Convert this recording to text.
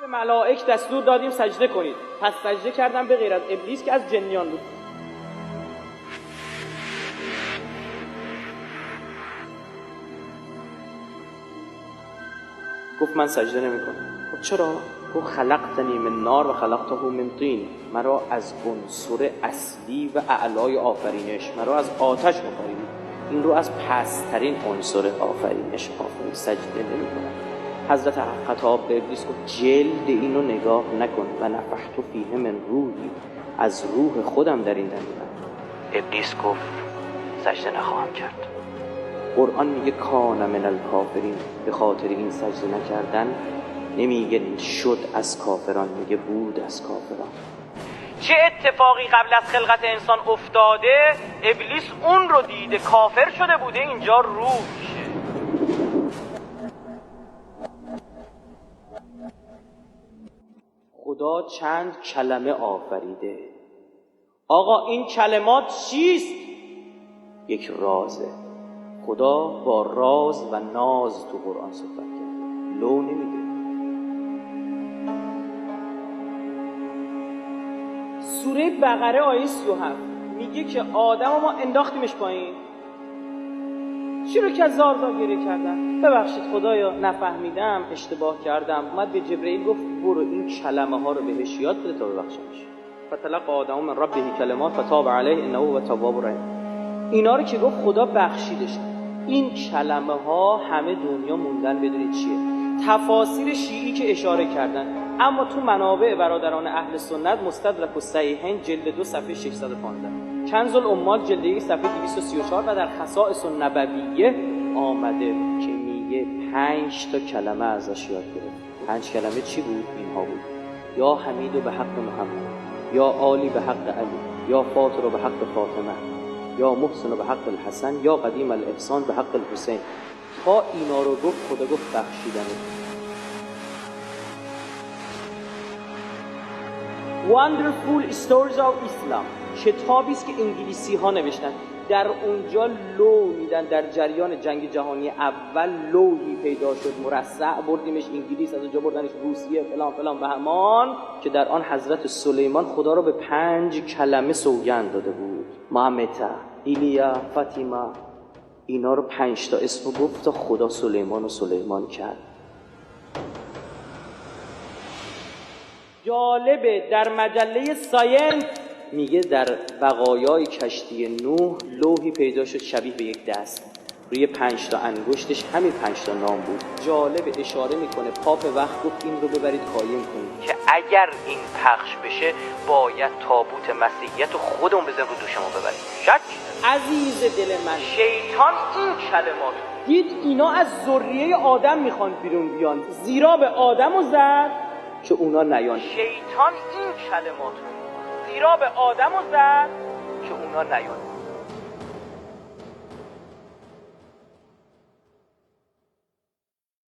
به ملائک دستور دادیم سجده کنید، پس سجده کردن به غیر از ابلیس که از جنیان بود. گفت من سجده نمی‌کنم. خب چرا؟ گفت خلقتنی من نار و خلقته من طین، مرا از عنصر اصلی و اعلای آفرینش، مرا از آتش آفرید، این رو از پست‌ترین عنصر آفرینش آفرید، سجده نمی‌کنم. حضرت خطاب به ابلیس گفت جلد اینو نگاه نکن و نفخت فیه من روحی، از روح خودم در این دمیدم. ابلیس گفت سجده نخواهم کرد. قرآن میگه کان من الکافرین، به خاطر این سجده نکردن نمیگه شد از کافران، میگه بود از کافران. چه اتفاقی قبل از خلقت انسان افتاده؟ ابلیس اون رو دیده کافر شده بوده، اینجا روح میشه. خدا چند کلمه آفریده. آقا این کلمات چیست؟ یک رازه. خدا با راز و ناز تو قرآن صحبت کرده، لو نمیده. سوره بقره آیه 37 میگه که آدم ما انداختیمش پایین، چرا که زار گریه کردن؟ ببخشید خدایا نفهمیدم، اشتباه کردم. اومد به جبرئیل گفت برو این کلمه ها رو بهش یاد بده تا ببخشمش. فتلقى آدم من ربه کلمات فتاب علیه انه هو التواب الرحیم. اینا رو که گفت خدا بخشیدش. این کلمه ها همه دنیا موندن بدونید چیه. تفاسیر شیعی که اشاره کردن، اما تو منابع برادران اهل سنت مستدرک الصحیحین جلد 2 صفحه 615، کنز العمال جلد 1 صفحه 234 و در خصائص النبویه آمده که میگه 5 تا کلمه ازش یاد گرفت. 5 کلمه چی بود؟ اینها بود: یا حمید به حق محمد، یا عالی به حق علی، یا فاطر به حق فاطمه، یا محسن به حق الحسن، یا قدیم الاحسان به حق الحسین. تا اینا رو گفت خدا گفت بخشیدنه. Wonderful Stories of Islam کتابی است که انگلیسی ها نوشتن. در اونجا لو میدن در جریان جنگ جهانی اول لوحی پیدا شد مرصع، بردیمش انگلیس، از اونجا بردنش روسیه فلان فلان بهمان، که در آن حضرت سلیمان خدا را به 5 کلمه سوگند داده بود: محمد، ایلیا، فاطمه. اینا رو 5 تا اسمو گفت تا خدا سلیمان و سلیمان کرد. جالبه در مجله ساینس میگه در بقایای کشتی نوح لوحی پیدا شد شبیه به یک دست، روی 5 تا انگشتش همین 5 تا نام بود. جالبه اشاره میکنه پاپ وقت گفت این رو ببرید قایم کنید که اگر این پخش بشه باید تابوت مسیحیت رو خودمون بزنیم رو دوشمون ببریم. شک عزیز دل من، شیطان این کلمات دید اینا از ذریه آدم میخوان بیرون بیان، زیرا به آدم و زد که اونا نیان. شیطان این کلمات زیرا به آدم و زد که اونا نیان.